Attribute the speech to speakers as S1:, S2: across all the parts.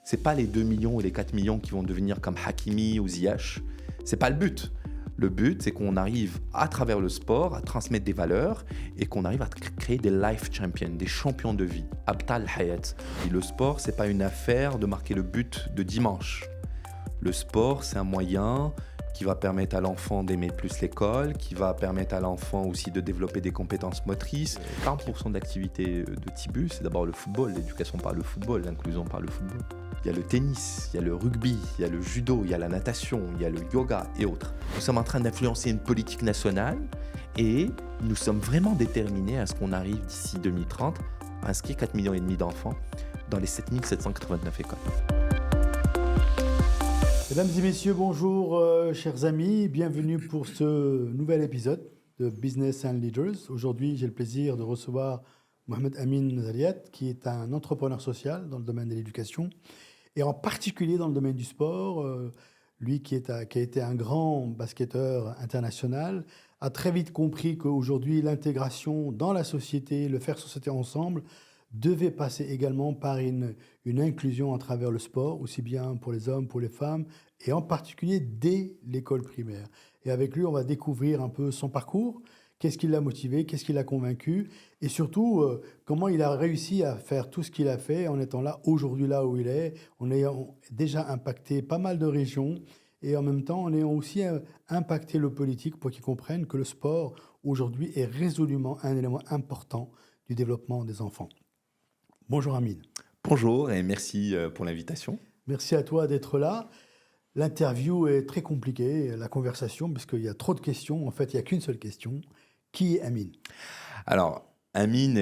S1: C'est pas les 2 millions ou les 4 millions qui vont devenir comme Hakimi ou Ziyech. C'est pas le but. Le but, c'est qu'on arrive à travers le sport à transmettre des valeurs et qu'on arrive à créer des life champions, des champions de vie, Abtal Hayat. Et le sport, c'est pas une affaire de marquer le but de dimanche. Le sport, c'est un moyen qui va permettre à l'enfant d'aimer plus l'école, qui va permettre à l'enfant aussi de développer des compétences motrices. 40% d'activité de Tibu, c'est d'abord le football, l'éducation par le football, l'inclusion par le football. Il y a le tennis, il y a le rugby, il y a le judo, il y a la natation, il y a le yoga et autres. Nous sommes en train d'influencer une politique nationale et nous sommes vraiment déterminés à ce qu'on arrive d'ici 2030 à inscrire 4,5 millions d'enfants dans les 7789 écoles.
S2: Mesdames et messieurs, bonjour chers amis, bienvenue pour ce nouvel épisode de Business and Leaders. Aujourd'hui, j'ai le plaisir de recevoir Mohamed Amin Zaliat, qui est un entrepreneur social dans le domaine de l'éducation et en particulier dans le domaine du sport. Lui qui a été un grand basketteur international, a très vite compris qu'aujourd'hui, l'intégration dans la société, le faire société ensemble, devait passer également par une inclusion à travers le sport, aussi bien pour les hommes, pour les femmes, et en particulier dès l'école primaire. Et avec lui, on va découvrir un peu son parcours, qu'est-ce qui l'a motivé, qu'est-ce qui l'a convaincu, et surtout, comment il a réussi à faire tout ce qu'il a fait en étant là, aujourd'hui là où il est, en ayant déjà impacté pas mal de régions, et en même temps, en ayant aussi impacté le politique pour qu'ils comprennent que le sport, aujourd'hui, est résolument un élément important du développement des enfants. Bonjour Amin.
S1: Bonjour et merci pour l'invitation.
S2: Merci à toi d'être là. L'interview est très compliquée, la conversation, parce qu'il y a trop de questions. En fait, il n'y a qu'une seule question. Qui est Amin ?
S1: Alors, Amin,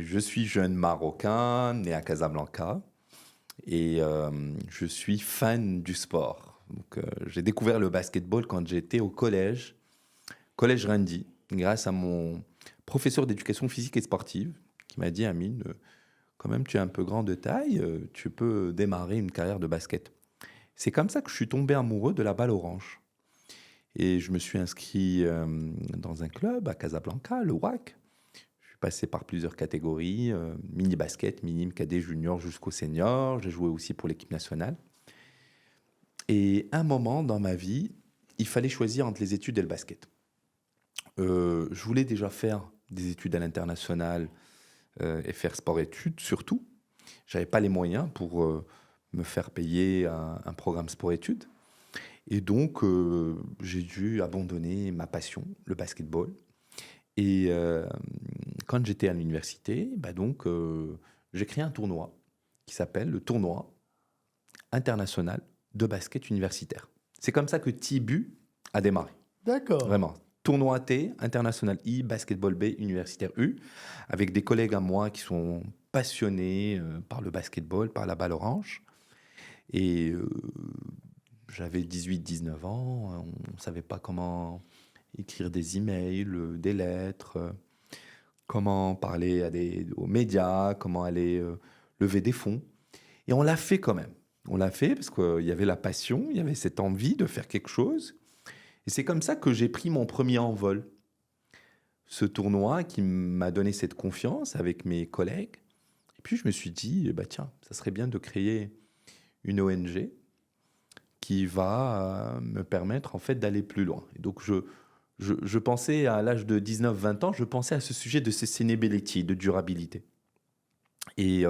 S1: je suis jeune Marocain, né à Casablanca, et je suis fan du sport. Donc, j'ai découvert le basketball quand j'étais au collège Randy, grâce à mon professeur d'éducation physique et sportive, qui m'a dit, Amin, quand même, tu es un peu grand de taille, tu peux démarrer une carrière de basket. C'est comme ça que je suis tombé amoureux de la balle orange. Et je me suis inscrit dans un club à Casablanca, le WAC. Je suis passé par plusieurs catégories, mini-basket, minime, cadet, junior, jusqu'au senior. J'ai joué aussi pour l'équipe nationale. Et un moment dans ma vie, il fallait choisir entre les études et le basket. Je voulais déjà faire des études à l'international, et faire sport-études surtout. Je n'avais pas les moyens pour me faire payer un programme sport-études. Et donc, j'ai dû abandonner ma passion, le basketball. Et quand j'étais à l'université, j'ai créé un tournoi qui s'appelle le tournoi international de basket universitaire. C'est comme ça que Tibu a démarré.
S2: D'accord.
S1: Vraiment. Tournoi T, International I, Basketball B, Universitaire U, avec des collègues à moi qui sont passionnés par le basketball, par la balle orange. Et j'avais 18-19 ans, on ne savait pas comment écrire des emails, des lettres, comment parler aux médias, comment aller lever des fonds. Et on l'a fait quand même. On l'a fait parce qu'il y avait la passion, il y avait cette envie de faire quelque chose. Et c'est comme ça que j'ai pris mon premier envol. Ce tournoi qui m'a donné cette confiance avec mes collègues. Et puis je me suis dit, tiens, ça serait bien de créer une ONG qui va me permettre en fait d'aller plus loin. Et donc je pensais à l'âge de 19-20 ans, je pensais à ce sujet de sustainability, de durabilité. Et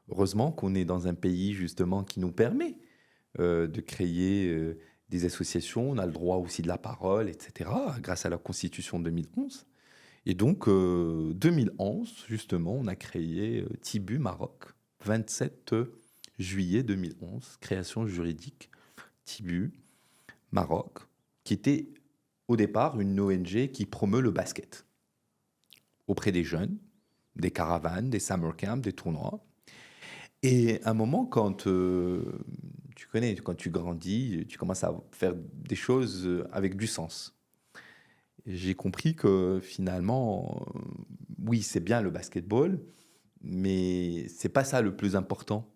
S1: heureusement qu'on est dans un pays justement qui nous permet de créer des associations, on a le droit aussi de la parole, etc., grâce à la Constitution de 2011. Et donc, 2011, justement, on a créé Tibu Maroc, 27 juillet 2011, création juridique Tibu Maroc, qui était au départ une ONG qui promeut le basket auprès des jeunes, des caravanes, des summer camps, des tournois. Et à un moment, quand tu connais, quand tu grandis, tu commences à faire des choses avec du sens. Et j'ai compris que finalement, oui, c'est bien le basketball, mais c'est pas ça le plus important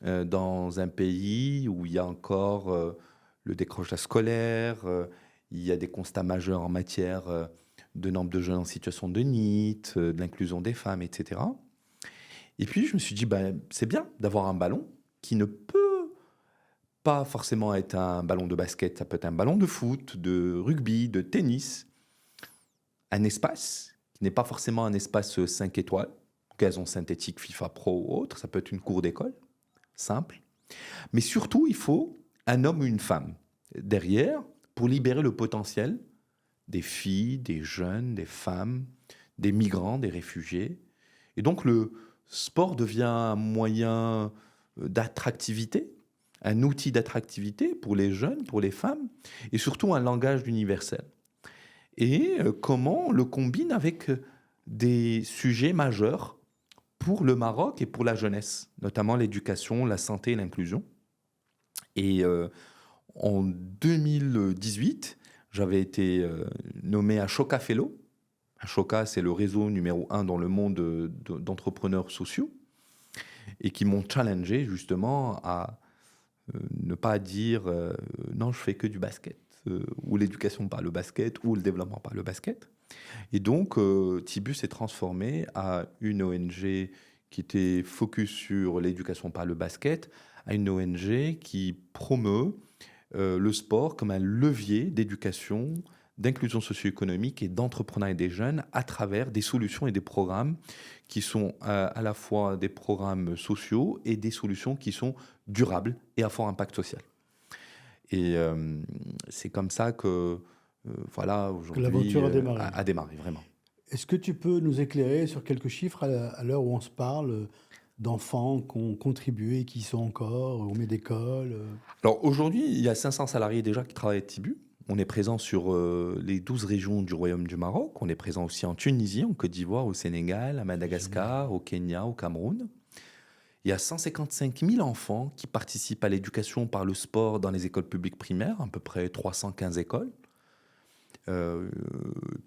S1: dans un pays où il y a encore le décrochage scolaire, il y a des constats majeurs en matière de nombre de jeunes en situation de NEET, de l'inclusion des femmes, etc. Et puis, je me suis dit, c'est bien d'avoir un ballon, qui ne peut pas forcément être un ballon de basket, ça peut être un ballon de foot, de rugby, de tennis, un espace qui n'est pas forcément un espace 5 étoiles, gazon synthétique, FIFA Pro ou autre, ça peut être une cour d'école, simple. Mais surtout, il faut un homme ou une femme derrière pour libérer le potentiel des filles, des jeunes, des femmes, des migrants, des réfugiés. Et donc le sport devient un moyen d'attractivité, un outil d'attractivité pour les jeunes, pour les femmes, et surtout un langage universel. Et comment on le combine avec des sujets majeurs pour le Maroc et pour la jeunesse, notamment l'éducation, la santé et l'inclusion. Et en 2018, j'avais été nommé Ashoka Fellow. Ashoka, c'est le réseau numéro 1 dans le monde d'entrepreneurs sociaux et qui m'ont challengé justement à ne pas dire non, je fais que du basket, ou l'éducation par le basket, ou le développement par le basket. Et donc, Tibus s'est transformé à une ONG qui était focus sur l'éducation par le basket, à une ONG qui promeut le sport comme un levier d'éducation, d'inclusion socio-économique et d'entrepreneuriat des jeunes à travers des solutions et des programmes qui sont à la fois des programmes sociaux et des solutions qui sont durables et à fort impact social. Et c'est comme ça que voilà, aujourd'hui,
S2: l'aventure a démarré.
S1: A démarré, vraiment.
S2: Est-ce que tu peux nous éclairer sur quelques chiffres à l'heure où on se parle d'enfants qui ont contribué et qui y sont encore au Médécole
S1: Alors aujourd'hui, il y a 500 salariés déjà qui travaillent à Tibu. On est présent sur les 12 régions du Royaume du Maroc. On est présent aussi en Tunisie, en Côte d'Ivoire, au Sénégal, à Madagascar, au Kenya, au Cameroun. Il y a 155 000 enfants qui participent à l'éducation par le sport dans les écoles publiques primaires, à peu près 315 écoles,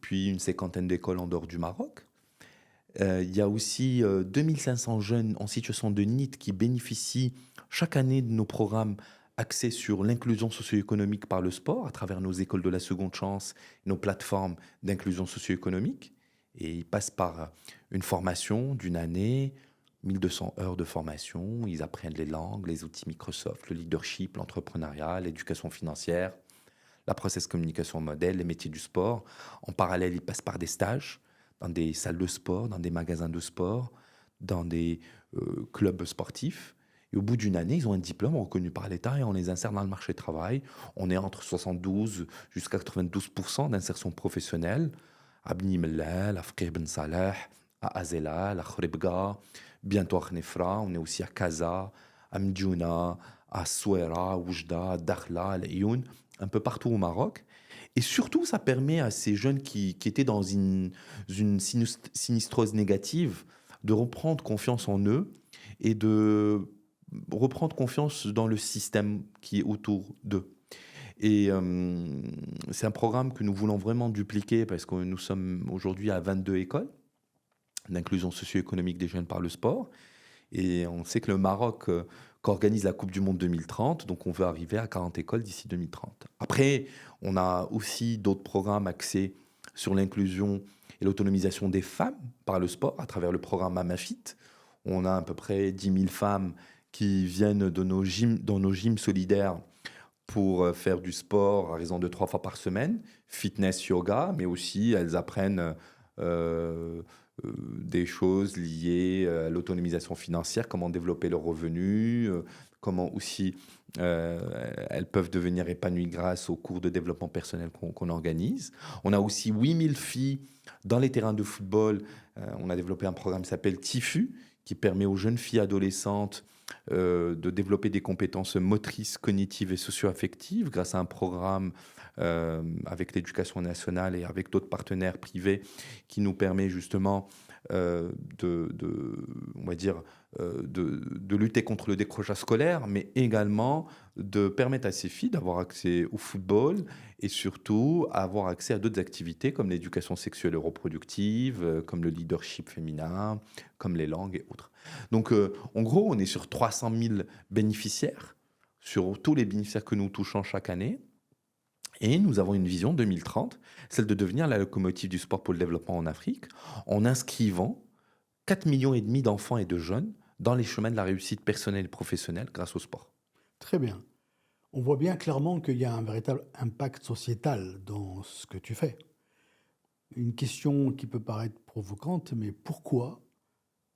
S1: puis une cinquantaine d'écoles en dehors du Maroc. Il y a aussi 2500 jeunes en situation de NEET qui bénéficient chaque année de nos programmes axés sur l'inclusion socio-économique par le sport à travers nos écoles de la seconde chance, nos plateformes d'inclusion socio-économique. Et ils passent par une formation d'une année, 1200 heures de formation. Ils apprennent les langues, les outils Microsoft, le leadership, l'entrepreneuriat, l'éducation financière, la process communication modèle, les métiers du sport. En parallèle, ils passent par des stages dans des salles de sport, dans des magasins de sport, dans des clubs sportifs. Et au bout d'une année, ils ont un diplôme reconnu par l'État et on les insère dans le marché du travail. On est entre 72 jusqu'à 92% d'insertion professionnelle. À Bni Mellal, à Fqih Ben Salah, à Azela, à Khribga, bientôt à Khnefra. On est aussi à Kaza, à Mdjouna, à Souera, à Oujda, à Dakhla, à Lioun, un peu partout au Maroc. Et surtout, ça permet à ces jeunes qui étaient dans une sinistrose négative de reprendre confiance en eux et de reprendre confiance dans le système qui est autour d'eux. Et c'est un programme que nous voulons vraiment dupliquer parce que nous sommes aujourd'hui à 22 écoles d'inclusion socio-économique des jeunes par le sport. Et on sait que le Maroc qu'organise la Coupe du Monde 2030, donc on veut arriver à 40 écoles d'ici 2030. Après, on a aussi d'autres programmes axés sur l'inclusion et l'autonomisation des femmes par le sport à travers le programme Mamafit. On a à peu près 10 000 femmes qui viennent de dans nos gyms solidaires pour faire du sport à raison de 3 fois par semaine, fitness, yoga, mais aussi elles apprennent des choses liées à l'autonomisation financière, comment développer leurs revenus, comment aussi elles peuvent devenir épanouies grâce aux cours de développement personnel qu'on organise. On a aussi 8000 filles dans les terrains de football. On a développé un programme qui s'appelle TIFU, qui permet aux jeunes filles adolescentes de développer des compétences motrices, cognitives et socio-affectives grâce à un programme avec l'éducation nationale et avec d'autres partenaires privés qui nous permet justement on va dire, de lutter contre le décrochage scolaire, mais également de permettre à ces filles d'avoir accès au football et surtout avoir accès à d'autres activités comme l'éducation sexuelle et reproductive, comme le leadership féminin, comme les langues et autres. Donc, en gros, on est sur 300 000 bénéficiaires, sur tous les bénéficiaires que nous touchons chaque année. Et nous avons une vision 2030, celle de devenir la locomotive du sport pour le développement en Afrique, en inscrivant 4,5 millions d'enfants et de jeunes dans les chemins de la réussite personnelle et professionnelle grâce au sport.
S2: Très bien. On voit bien clairement qu'il y a un véritable impact sociétal dans ce que tu fais. Une question qui peut paraître provocante, mais pourquoi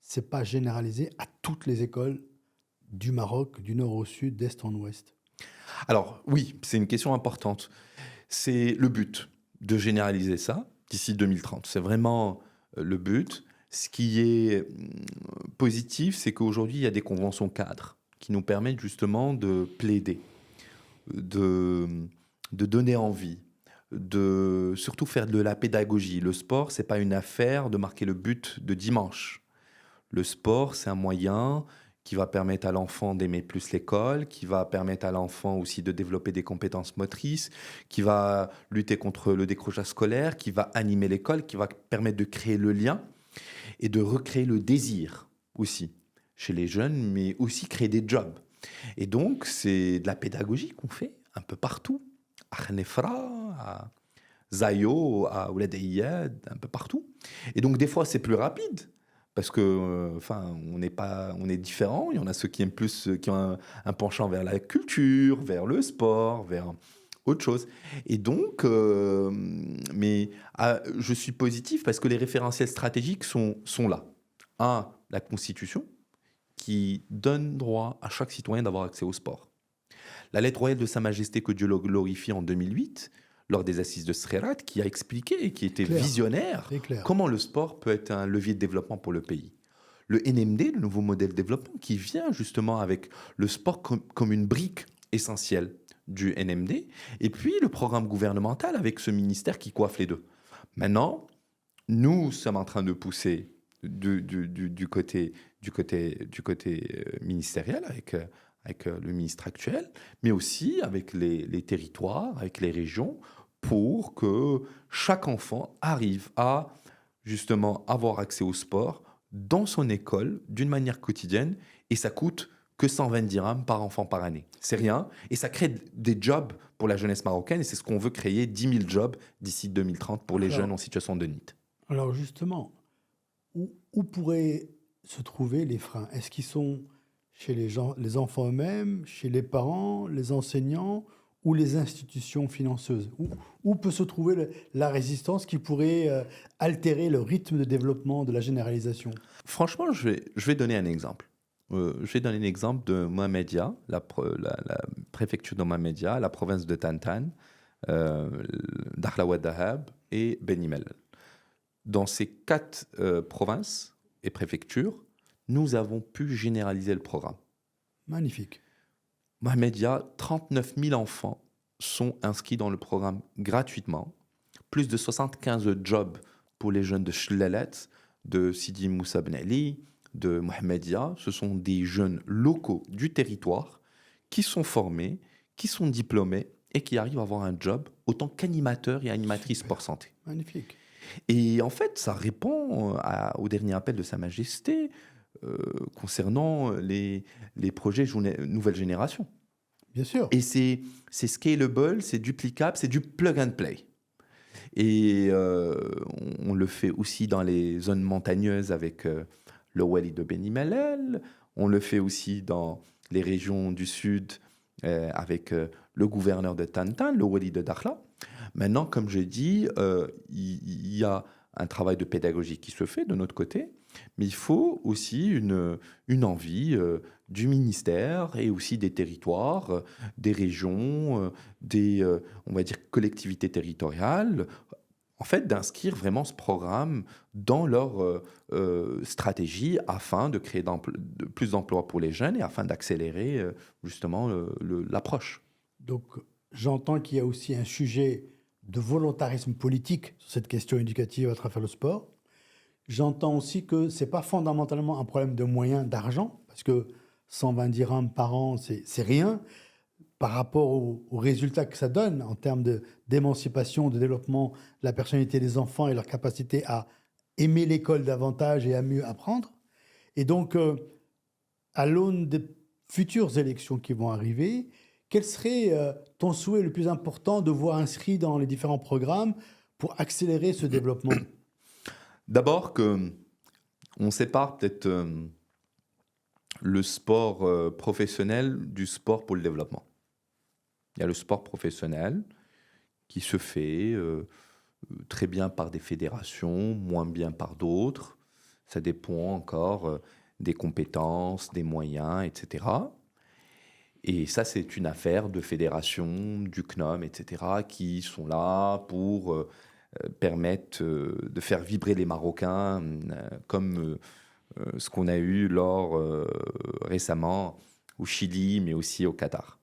S2: c'est pas généralisé à toutes les écoles du Maroc, du nord au sud, d'est en ouest?
S1: Alors oui, c'est une question importante. C'est le but de généraliser ça d'ici 2030. C'est vraiment le but. Ce qui est positif, c'est qu'aujourd'hui, il y a des conventions cadres qui nous permettent justement de plaider, de, de donner envie, de surtout faire de la pédagogie. Le sport, c'est pas une affaire de marquer le but de dimanche. Le sport, c'est un moyen qui va permettre à l'enfant d'aimer plus l'école, qui va permettre à l'enfant aussi de développer des compétences motrices, qui va lutter contre le décrochage scolaire, qui va animer l'école, qui va permettre de créer le lien et de recréer le désir aussi chez les jeunes, mais aussi créer des jobs. Et donc, c'est de la pédagogie qu'on fait un peu partout, à Khnefra, à Zayo, à Ouled Iyad, un peu partout. Et donc, des fois, c'est plus rapide. Parce que, on est différents. Il y en a ceux qui aiment plus, qui ont un penchant vers la culture, vers le sport, vers autre chose. Et donc, je suis positif parce que les référentiels stratégiques sont là. Un, la Constitution, qui donne droit à chaque citoyen d'avoir accès au sport. La lettre royale de Sa Majesté, que Dieu le glorifie, en 2008, lors des assises de Srerat, qui a expliqué et qui était
S2: Clair.
S1: visionnaire,
S2: C'est clair.
S1: comment le sport peut être un levier de développement pour le pays. Le NMD, le nouveau modèle de développement, qui vient justement avec le sport comme une brique essentielle du NMD, et puis le programme gouvernemental avec ce ministère qui coiffe les deux. Maintenant, nous sommes en train de pousser du côté ministériel avec le ministre actuel, mais aussi avec les territoires, avec les régions, pour que chaque enfant arrive à justement avoir accès au sport dans son école d'une manière quotidienne, et ça coûte que 120 dirhams par enfant par année. C'est rien, et ça crée des jobs pour la jeunesse marocaine, et c'est ce qu'on veut créer, 10 000 jobs d'ici 2030 pour les jeunes en situation de need.
S2: Alors justement, où pourraient se trouver les freins? Est-ce qu'ils sont chez les enfants eux-mêmes, chez les parents, les enseignants ou les institutions financeuses? Où peut se trouver la résistance qui pourrait altérer le rythme de développement de la généralisation?
S1: Franchement, je vais donner un exemple. Je vais donner l'exemple de Mohamedia, la préfecture de Mohamedia, la province de Tantan, Dakhla Dahab et Beni Mellal. Dans ces 4 provinces et préfectures, nous avons pu généraliser le programme.
S2: Magnifique.
S1: Mohamedia, 39 000 enfants sont inscrits dans le programme gratuitement. Plus de 75 jobs pour les jeunes de Chlalat, de Sidi Moussa Ben Ali, de Mohamedia. Ce sont des jeunes locaux du territoire qui sont formés, qui sont diplômés et qui arrivent à avoir un job autant qu'animateurs et animatrices sport santé.
S2: Magnifique.
S1: Et en fait, ça répond au dernier appel de Sa Majesté concernant les projets nouvelle génération.
S2: Bien sûr.
S1: Et c'est scalable, c'est duplicable, c'est du plug and play. Et on le fait aussi dans les zones montagneuses avec le Wali de Beni Mellal. On le fait aussi dans les régions du sud avec le gouverneur de Tantan, le Wali de Dakhla. Maintenant, comme je dis, il y a un travail de pédagogie qui se fait de notre côté, mais il faut aussi une envie du ministère et aussi des territoires, des régions, des on va dire collectivités territoriales, en fait, d'inscrire vraiment ce programme dans leur stratégie afin de créer plus d'emplois pour les jeunes et afin d'accélérer justement l'approche.
S2: Donc, j'entends qu'il y a aussi un sujet de volontarisme politique sur cette question éducative à travers le sport. J'entends aussi que ce n'est pas fondamentalement un problème de moyens, d'argent, parce que 120 dirhams par an, c'est rien par rapport aux résultats que ça donne en termes d'émancipation, de développement de la personnalité des enfants et leur capacité à aimer l'école davantage et à mieux apprendre. Et donc, à l'aune des futures élections qui vont arriver, quel serait ton souhait le plus important de voir inscrit dans les différents programmes pour accélérer ce développement?
S1: D'abord, on sépare peut-être le sport professionnel du sport pour le développement. Il y a le sport professionnel qui se fait très bien par des fédérations, moins bien par d'autres. Ça dépend encore des compétences, des moyens, etc. Et ça, c'est une affaire de fédération, du CNOM, etc., qui sont là pour permettre de faire vibrer les Marocains, comme ce qu'on a eu récemment au Chili, mais aussi au Qatar.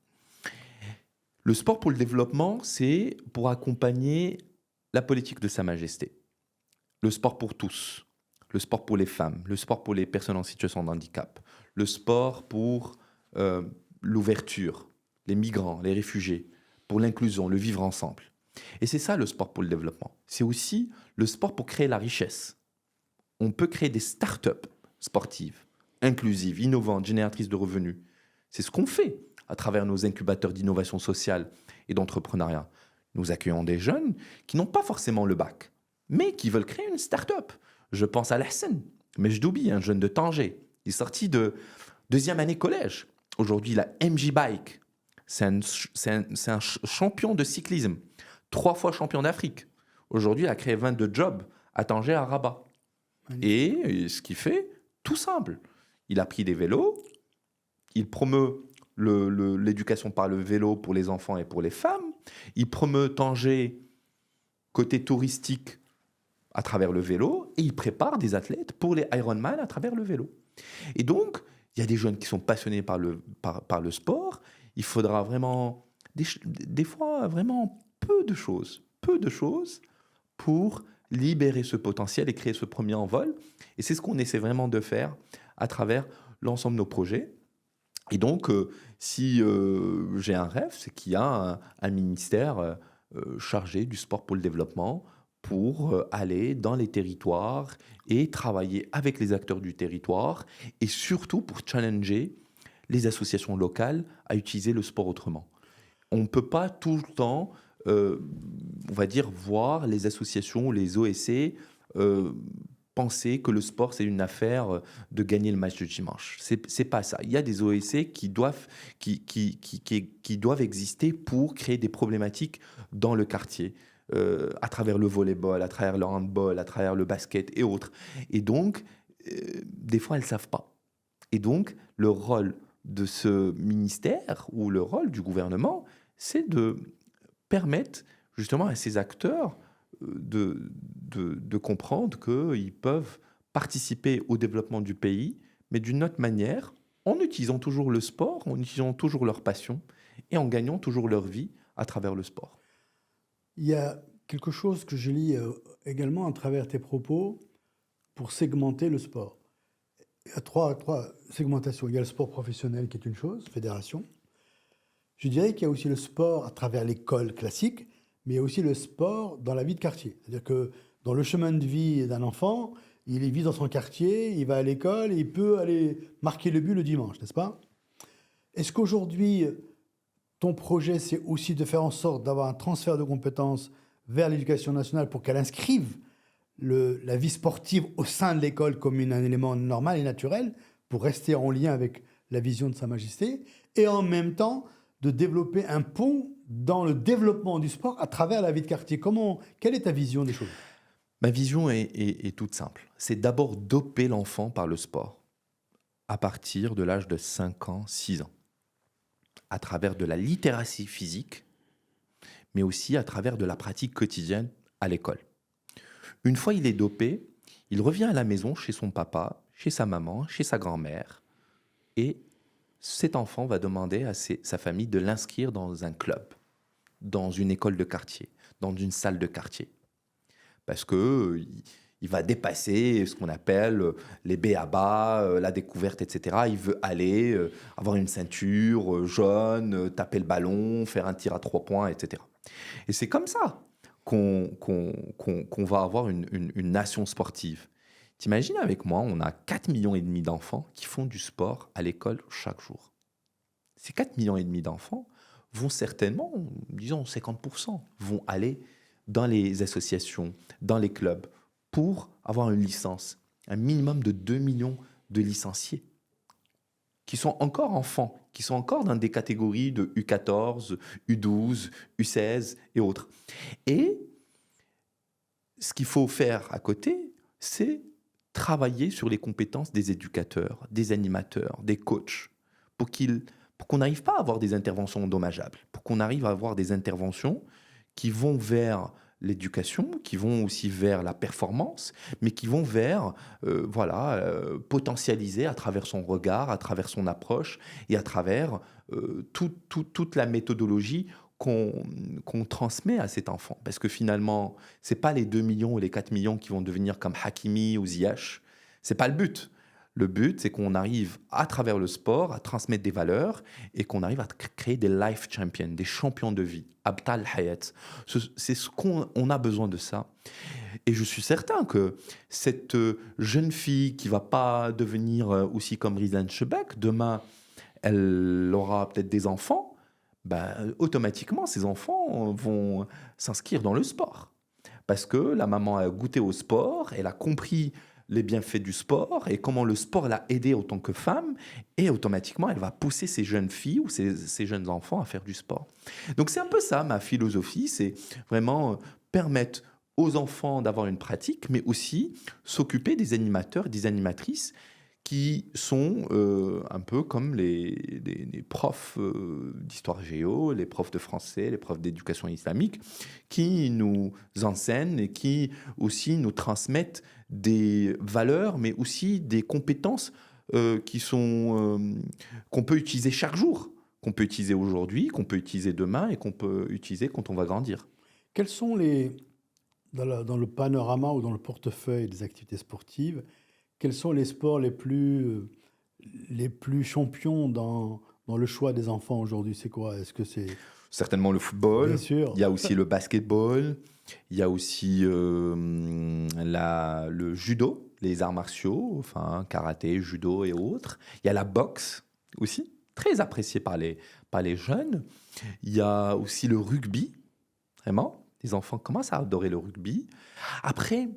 S1: Le sport pour le développement, c'est pour accompagner la politique de Sa Majesté. Le sport pour tous, le sport pour les femmes, le sport pour les personnes en situation de handicap, le sport pour l'ouverture, les migrants, les réfugiés, pour l'inclusion, le vivre ensemble. Et c'est ça le sport pour le développement. C'est aussi le sport pour créer la richesse. On peut créer des start-up sportives, inclusives, innovantes, génératrices de revenus. C'est ce qu'on fait à travers nos incubateurs d'innovation sociale et d'entrepreneuriat. Nous accueillons des jeunes qui n'ont pas forcément le bac, mais qui veulent créer une start-up. Je pense à Lahsen Mejdoubi, un jeune de Tanger. Il est sorti de deuxième année collège. Aujourd'hui, il a MJ Bike. C'est un champion de cyclisme. 3 fois champion d'Afrique. Aujourd'hui, il a créé 22 jobs à Tanger, à Rabat. Et ce qu'il fait, tout simple. Il a pris des vélos, il promeut l'éducation par le vélo pour les enfants et pour les femmes, il promeut Tanger côté touristique à travers le vélo, et il prépare des athlètes pour les Ironman à travers le vélo. Et donc, il y a des jeunes qui sont passionnés par le sport. Il faudra vraiment, des fois, vraiment peu de choses pour libérer ce potentiel et créer ce premier envol. Et c'est ce qu'on essaie vraiment de faire à travers l'ensemble de nos projets. Et donc, si j'ai un rêve, c'est qu'il y a un ministère chargé du sport pour le développement pour aller dans les territoires et travailler avec les acteurs du territoire et surtout pour challenger les associations locales à utiliser le sport autrement. On ne peut pas tout le temps, on va dire, voir les associations, les OSC, penser que le sport, c'est une affaire de gagner le match de dimanche. C'est pas ça. Il y a des OSC qui doivent exister pour créer des problématiques dans le quartier, à travers le volleyball, à travers le handball, à travers le basket et autres. Et donc, des fois, elles ne savent pas. Et donc, le rôle de ce ministère ou le rôle du gouvernement, c'est de permettre justement à ces acteurs de comprendre qu'ils peuvent participer au développement du pays, mais d'une autre manière, en utilisant toujours le sport, en utilisant toujours leur passion et en gagnant toujours leur vie à travers le sport.
S2: Il y a quelque chose que je lis également à travers tes propos pour segmenter le sport. Il y a trois segmentations. Il y a le sport professionnel qui est une chose, fédération. Je dirais qu'il y a aussi le sport à travers l'école classique, mais il y a aussi le sport dans la vie de quartier. C'est-à-dire que dans le chemin de vie d'un enfant, il vit dans son quartier, il va à l'école, et il peut aller marquer le but le dimanche, n'est-ce pas? Est-ce qu'aujourd'hui, ton projet, c'est aussi de faire en sorte d'avoir un transfert de compétences vers l'éducation nationale pour qu'elle inscrive la vie sportive au sein de l'école comme un élément normal et naturel pour rester en lien avec la vision de Sa Majesté, et en même temps de développer un pont dans le développement du sport à travers la vie de quartier. Quelle est ta vision des choses?
S1: Ma vision est toute simple. C'est d'abord doper l'enfant par le sport à partir de l'âge de 5 ans, 6 ans, à travers de la littératie physique, mais aussi à travers de la pratique quotidienne à l'école. Une fois il est dopé, il revient à la maison chez son papa, chez sa maman, chez sa grand-mère, et cet enfant va demander à sa famille de l'inscrire dans un club, dans une école de quartier, dans une salle de quartier. Parce que il va dépasser ce qu'on appelle les b.a.-ba, la découverte, etc. Il veut aller avoir une ceinture jaune, taper le ballon, faire un tir à 3 points, etc. Et c'est comme ça qu'on va avoir une nation sportive. T'imagines avec moi, on a 4,5 millions d'enfants qui font du sport à l'école chaque jour. Ces 4,5 millions d'enfants vont certainement, disons 50%, vont aller dans les associations, dans les clubs, pour avoir une licence. Un minimum de 2 millions de licenciés. qui sont encore enfants, qui sont encore dans des catégories de U14, U12, U16 et autres. Et ce qu'il faut faire à côté, c'est travailler sur les compétences des éducateurs, des animateurs, des coachs, pour qu'on n'arrive pas à avoir des interventions dommageables, pour qu'on arrive à avoir des interventions qui vont vers l'éducation, qui vont aussi vers la performance, mais qui vont vers potentialiser à travers son regard, à travers son approche et à travers toute la méthodologie qu'on transmet à cet enfant. Parce que finalement, ce n'est pas les 2 millions ou les 4 millions qui vont devenir comme Hakimi ou Ziyech. Ce n'est pas le but. Le but, c'est qu'on arrive à travers le sport à transmettre des valeurs et qu'on arrive à créer des life champions, des champions de vie, Abtal Hayat. C'est ce qu'on a besoin de ça. Et je suis certain que cette jeune fille qui va pas devenir aussi comme Rizan Chebek, demain, elle aura peut-être des enfants, automatiquement, ces enfants vont s'inscrire dans le sport. Parce que la maman a goûté au sport, elle a compris les bienfaits du sport et comment le sport l'a aidée en tant que femme, et automatiquement, elle va pousser ces jeunes filles ou ces jeunes enfants à faire du sport. Donc c'est un peu ça, ma philosophie, c'est vraiment permettre aux enfants d'avoir une pratique, mais aussi s'occuper des animateurs et des animatrices qui sont un peu comme les profs d'histoire géo, les profs de français, les profs d'éducation islamique, qui nous enseignent et qui aussi nous transmettent des valeurs, mais aussi des compétences qu'on peut utiliser chaque jour, qu'on peut utiliser aujourd'hui, qu'on peut utiliser demain et qu'on peut utiliser quand on va grandir.
S2: Quels sont dans le panorama ou dans le portefeuille des activités sportives, quels sont les sports les plus champions dans le choix des enfants aujourd'hui? C'est quoi? Est-ce que c'est...
S1: Certainement le football.
S2: Bien sûr.
S1: Il y a aussi le basketball. Il y a aussi le judo, les arts martiaux, enfin karaté, judo et autres. Il y a la boxe aussi, très appréciée par les jeunes. Il y a aussi le rugby, vraiment. Les enfants commencent à adorer le rugby. Après,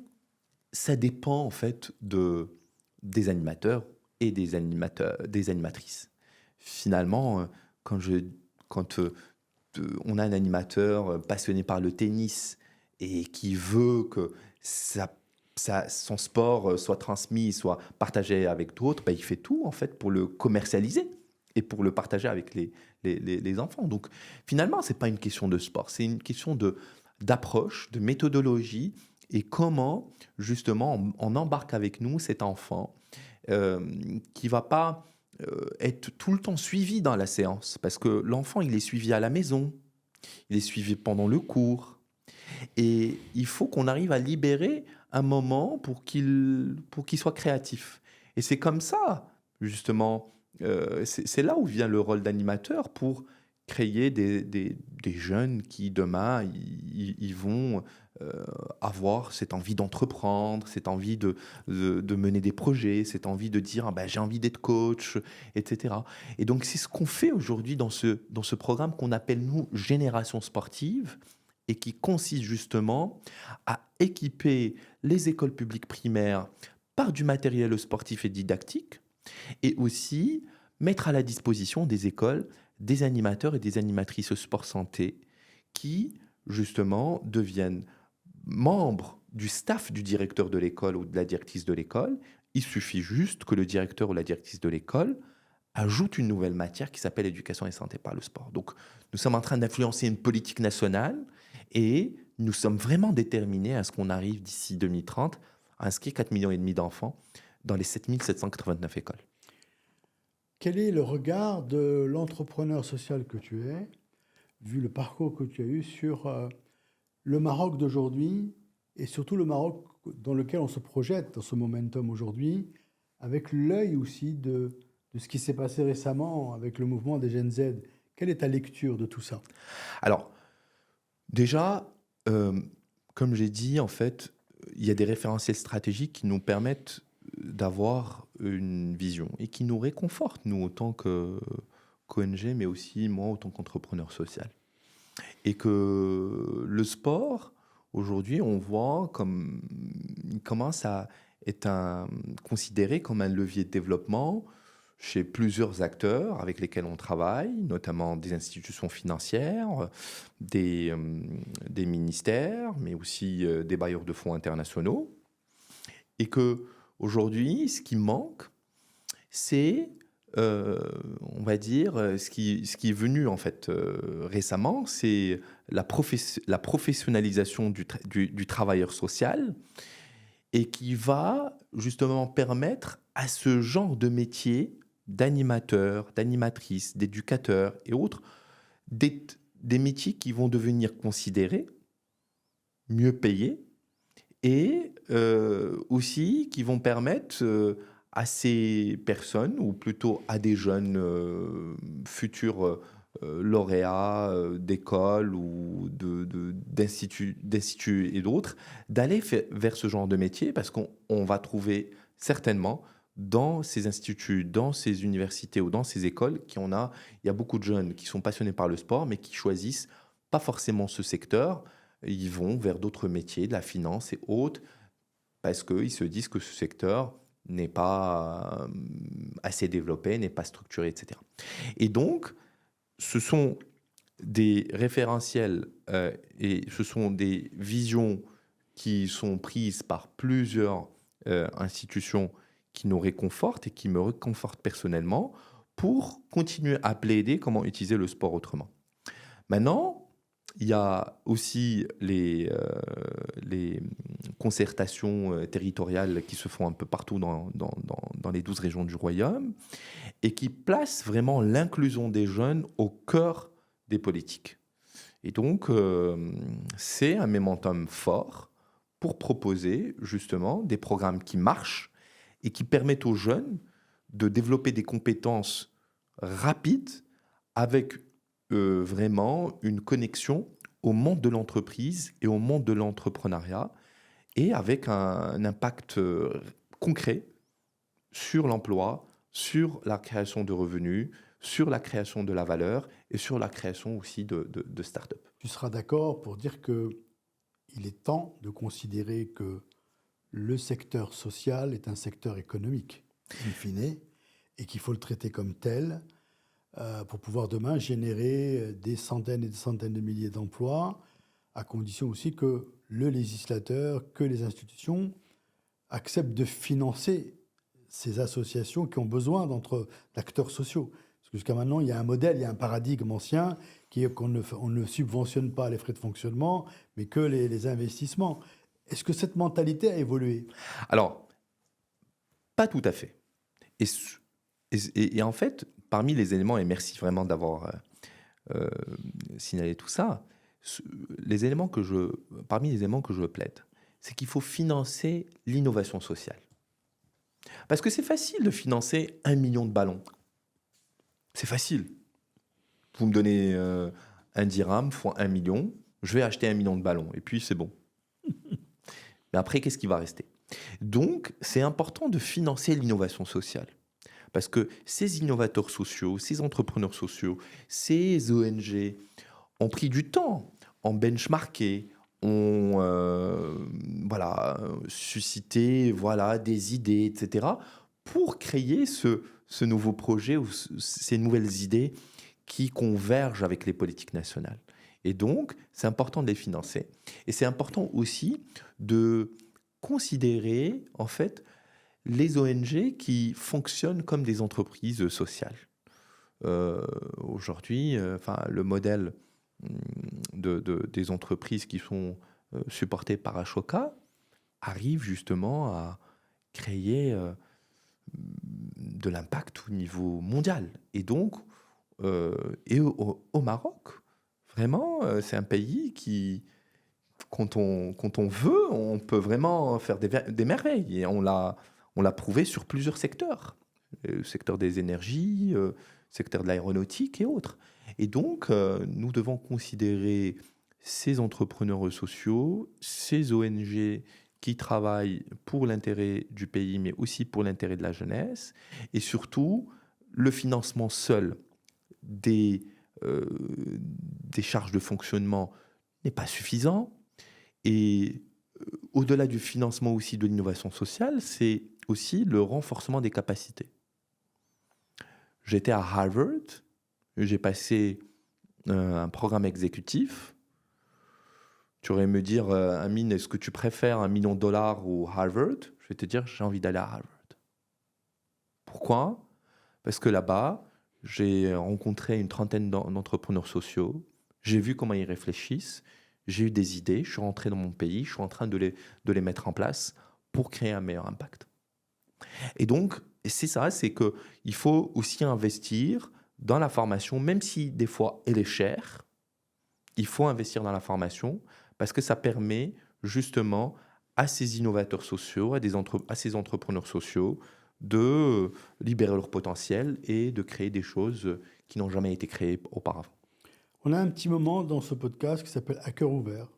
S1: ça dépend en fait des animateurs et des animatrices. Finalement, quand on a un animateur passionné par le tennis et qui veut que son sport soit transmis, soit partagé avec d'autres, il fait tout en fait pour le commercialiser et pour le partager avec les enfants. Donc finalement, ce n'est pas une question de sport, c'est une question d'approche, de méthodologie et comment justement on embarque avec nous cet enfant qui ne va pas être tout le temps suivi dans la séance, parce que l'enfant, il est suivi à la maison, il est suivi pendant le cours, et il faut qu'on arrive à libérer un moment pour qu'il soit créatif. Et c'est comme ça, justement, c'est là où vient le rôle d'animateur pour créer des jeunes qui, demain, ils vont avoir cette envie d'entreprendre, cette envie de mener des projets, cette envie de dire j'ai envie d'être coach, etc. Et donc, c'est ce qu'on fait aujourd'hui dans ce programme qu'on appelle, nous, Génération Sportive, et qui consiste justement à équiper les écoles publiques primaires par du matériel sportif et didactique, et aussi mettre à la disposition des écoles des animateurs et des animatrices sport santé qui, justement, deviennent membres du staff du directeur de l'école ou de la directrice de l'école. Il suffit juste que le directeur ou la directrice de l'école ajoute une nouvelle matière qui s'appelle éducation et santé par le sport. Donc, nous sommes en train d'influencer une politique nationale et nous sommes vraiment déterminés à ce qu'on arrive d'ici 2030 à inscrire 4,5 millions d'enfants dans les 7 789 écoles.
S2: Quel est le regard de l'entrepreneur social que tu es, vu le parcours que tu as eu sur le Maroc d'aujourd'hui et surtout le Maroc dans lequel on se projette dans ce momentum aujourd'hui, avec l'œil aussi de ce qui s'est passé récemment avec le mouvement des Gen Z? Quelle est ta lecture de tout ça?
S1: Alors, déjà, comme j'ai dit, en fait, il y a des référentiels stratégiques qui nous permettent d'avoir une vision et qui nous réconfortent, nous, autant qu'ONG, mais aussi moi, autant qu'entrepreneur social. Et que le sport, aujourd'hui, on voit comme il commence à être considéré comme un levier de développement. chez plusieurs acteurs avec lesquels on travaille, notamment des institutions financières, des ministères, mais aussi des bailleurs de fonds internationaux. Et que aujourd'hui, ce qui manque, c'est, on va dire, ce qui est venu en fait récemment, c'est la professionnalisation du travailleur social et qui va justement permettre à ce genre de métier d'animateur, d'animatrice, d'éducateur et autres, des métiers qui vont devenir considérés, mieux payés, et aussi qui vont permettre à ces personnes, ou plutôt à des jeunes futurs lauréats d'écoles ou d'instituts et d'autres, d'aller vers ce genre de métier, parce qu'on va trouver certainement dans ces instituts, dans ces universités ou dans ces écoles, il y a beaucoup de jeunes qui sont passionnés par le sport, mais qui choisissent pas forcément ce secteur. Ils vont vers d'autres métiers, de la finance et autres, parce qu'ils se disent que ce secteur n'est pas assez développé, n'est pas structuré, etc. Et donc, ce sont des référentiels et ce sont des visions qui sont prises par plusieurs institutions qui nous réconfortent et qui me réconfortent personnellement pour continuer à plaider comment utiliser le sport autrement. Maintenant, il y a aussi les concertations territoriales qui se font un peu partout dans les 12 régions du royaume et qui placent vraiment l'inclusion des jeunes au cœur des politiques. Et donc, c'est un momentum fort pour proposer justement des programmes qui marchent et qui permettent aux jeunes de développer des compétences rapides avec vraiment une connexion au monde de l'entreprise et au monde de l'entrepreneuriat et avec un impact concret sur l'emploi, sur la création de revenus, sur la création de la valeur et sur la création aussi de start-up.
S2: Tu seras d'accord pour dire qu'il est temps de considérer que le secteur social est un secteur économique, in fine, et qu'il faut le traiter comme tel pour pouvoir demain générer des centaines et des centaines de milliers d'emplois, à condition aussi que le législateur, que les institutions acceptent de financer ces associations qui ont besoin d'acteurs sociaux. Parce que jusqu'à maintenant, il y a un modèle, il y a un paradigme ancien qui est qu'on ne subventionne pas les frais de fonctionnement, mais que les investissements. Est-ce que cette mentalité a évolué ?
S1: Alors, pas tout à fait. Et en fait, parmi les éléments, et merci vraiment d'avoir signalé tout ça, parmi les éléments que je plaide, c'est qu'il faut financer l'innovation sociale. Parce que c'est facile de financer 1 million de ballons. C'est facile. Vous me donnez 1 dirham fois 1 million, je vais acheter 1 million de ballons, et puis c'est bon. Mais après, qu'est-ce qui va rester ? Donc, c'est important de financer l'innovation sociale. Parce que ces innovateurs sociaux, ces entrepreneurs sociaux, ces ONG ont pris du temps, ont benchmarké, ont suscité des idées, etc., pour créer ce nouveau projet ou ces nouvelles idées qui convergent avec les politiques nationales. Et donc, c'est important de les financer. Et c'est important aussi de considérer, en fait, les ONG qui fonctionnent comme des entreprises sociales. Aujourd'hui, le modèle des entreprises qui sont supportées par Ashoka arrive justement à créer de l'impact au niveau mondial. Et donc, au Maroc, vraiment, c'est un pays qui, quand on veut, on peut vraiment faire des merveilles. Et on l'a prouvé sur plusieurs secteurs. Le secteur des énergies, le secteur de l'aéronautique et autres. Et donc, nous devons considérer ces entrepreneurs sociaux, ces ONG qui travaillent pour l'intérêt du pays, mais aussi pour l'intérêt de la jeunesse, et surtout, le financement seul des charges de fonctionnement n'est pas suffisant. Et au-delà du financement aussi de l'innovation sociale, c'est aussi le renforcement des capacités. J'étais à Harvard, j'ai passé un programme exécutif. Tu aurais me dire, Amine, est-ce que tu préfères $1 million ou Harvard? Je vais te dire, j'ai envie d'aller à Harvard. Pourquoi? Parce que là-bas, j'ai rencontré une trentaine d'entrepreneurs sociaux. J'ai vu comment ils réfléchissent. J'ai eu des idées. Je suis rentré dans mon pays. Je suis en train de les mettre en place pour créer un meilleur impact. Et donc, c'est ça, c'est qu'il faut aussi investir dans la formation, même si des fois elle est chère. Il faut investir dans la formation parce que ça permet justement à ces innovateurs sociaux, à ces entrepreneurs sociaux de libérer leur potentiel et de créer des choses qui n'ont jamais été créées auparavant.
S2: On a un petit moment dans ce podcast qui s'appelle À cœur ouvert.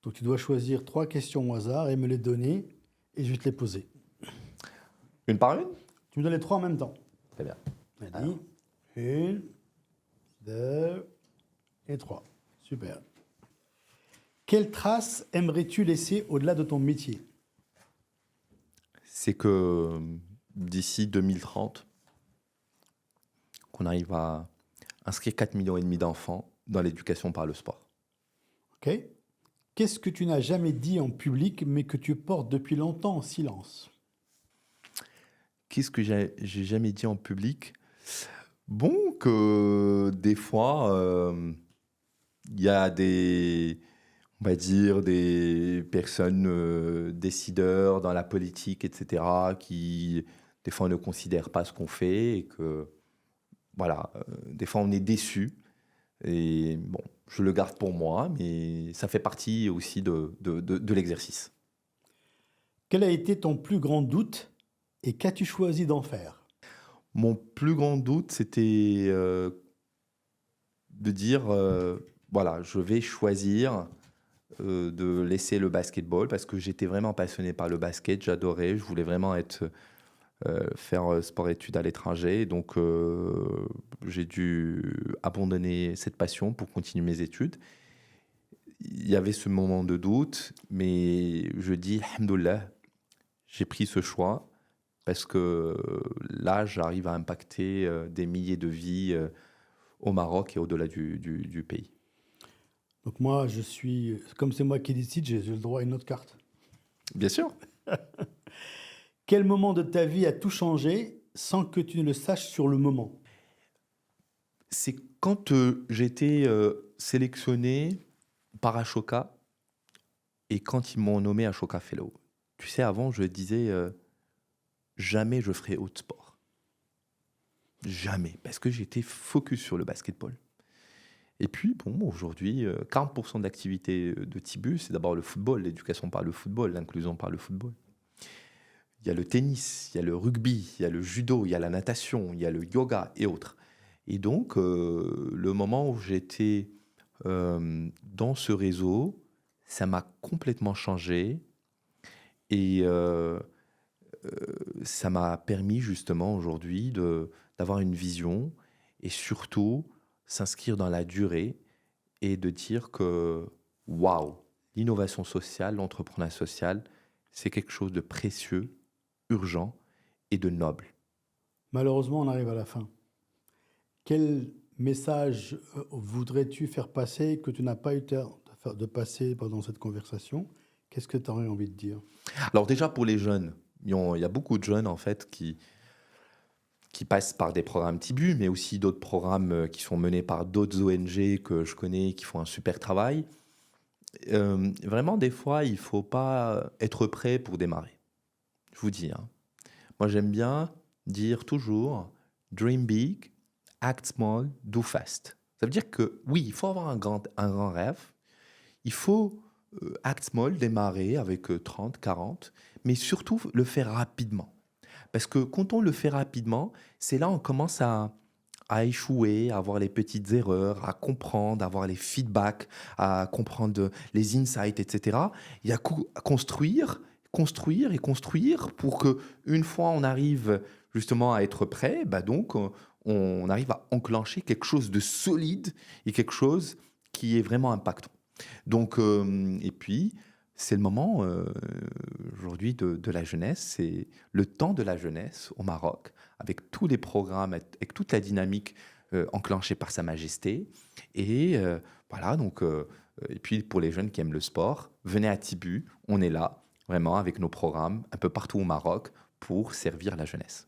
S2: Donc tu dois choisir 3 questions au hasard et me les donner et je vais te les poser.
S1: Une par une?
S2: Tu me donnes les 3 en même temps.
S1: Très bien.
S2: Allez. 1, 2 et 3. Super. Quelle trace aimerais-tu laisser au-delà de ton métier?
S1: C'est que d'ici 2030, qu'on arrive à inscrire 4,5 millions d'enfants dans l'éducation par le sport.
S2: Ok. Qu'est-ce que tu n'as jamais dit en public mais que tu portes depuis longtemps en silence?
S1: Qu'est-ce que j'ai jamais dit en public? Bon, que des fois, il y a on va dire, des personnes décideurs dans la politique, etc., qui, des fois, ne considèrent pas ce qu'on fait et que, voilà, des fois, on est déçu. Et bon, je le garde pour moi, mais ça fait partie aussi de l'exercice.
S2: Quel a été ton plus grand doute et qu'as-tu choisi d'en faire?
S1: Mon plus grand doute, c'était de dire, voilà, je vais choisir de laisser le basketball parce que j'étais vraiment passionné par le basket, j'adorais, je voulais vraiment faire sport-études à l'étranger. Donc, j'ai dû abandonner cette passion pour continuer mes études. Il y avait ce moment de doute, mais je dis, alhamdoulilah, j'ai pris ce choix parce que là, j'arrive à impacter des milliers de vies au Maroc et au-delà du pays.
S2: Donc moi, comme c'est moi qui décide, j'ai le droit à une autre carte.
S1: Bien sûr.
S2: Quel moment de ta vie a tout changé sans que tu ne le saches sur le moment?
S1: C'est quand j'ai été sélectionné par Ashoka et quand ils m'ont nommé Ashoka Fellow. Tu sais, avant, je disais jamais je ferai autre sport. Jamais. Parce que j'étais focus sur le basketball. Et puis, bon, aujourd'hui, 40% de l'activité de Tibu, c'est d'abord le football, l'éducation par le football, l'inclusion par le football. Il y a le tennis, il y a le rugby, il y a le judo, il y a la natation, il y a le yoga et autres. Et donc, le moment où j'étais dans ce réseau, ça m'a complètement changé. Et ça m'a permis justement aujourd'hui d'avoir une vision et surtout s'inscrire dans la durée et de dire que, waouh, l'innovation sociale, l'entrepreneuriat social, c'est quelque chose de précieux, urgent et de noble.
S2: Malheureusement, on arrive à la fin. Quel message voudrais-tu faire passer que tu n'as pas eu le temps de passer pendant cette conversation? Qu'est-ce que tu aurais envie de dire?
S1: Alors déjà pour les jeunes, il y a beaucoup de jeunes en fait qui passent par des programmes Tibu, mais aussi d'autres programmes qui sont menés par d'autres ONG que je connais qui font un super travail. Vraiment, des fois, il ne faut pas être prêt pour démarrer. Je vous dis, hein. Moi, j'aime bien dire toujours « dream big, act small, do fast ». Ça veut dire que oui, il faut avoir un grand rêve. Il faut act small, démarrer avec 30, 40, mais surtout le faire rapidement. Parce que quand on le fait rapidement, c'est là on commence à échouer, à avoir les petites erreurs, à comprendre, à avoir les feedbacks, à comprendre les insights, etc. Il y a à construire et construire pour que une fois on arrive justement à être prêt, bah donc on arrive à enclencher quelque chose de solide et quelque chose qui est vraiment impactant. Donc, et puis, C'est le moment aujourd'hui de la jeunesse, c'est le temps de la jeunesse au Maroc, avec tous les programmes, avec toute la dynamique enclenchée par Sa Majesté. Et voilà, donc, et puis pour les jeunes qui aiment le sport, venez à Tibu, on est là, vraiment, avec nos programmes un peu partout au Maroc pour servir la jeunesse.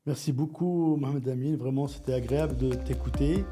S2: Merci beaucoup, Mohamed Amin. Vraiment, c'était agréable de t'écouter.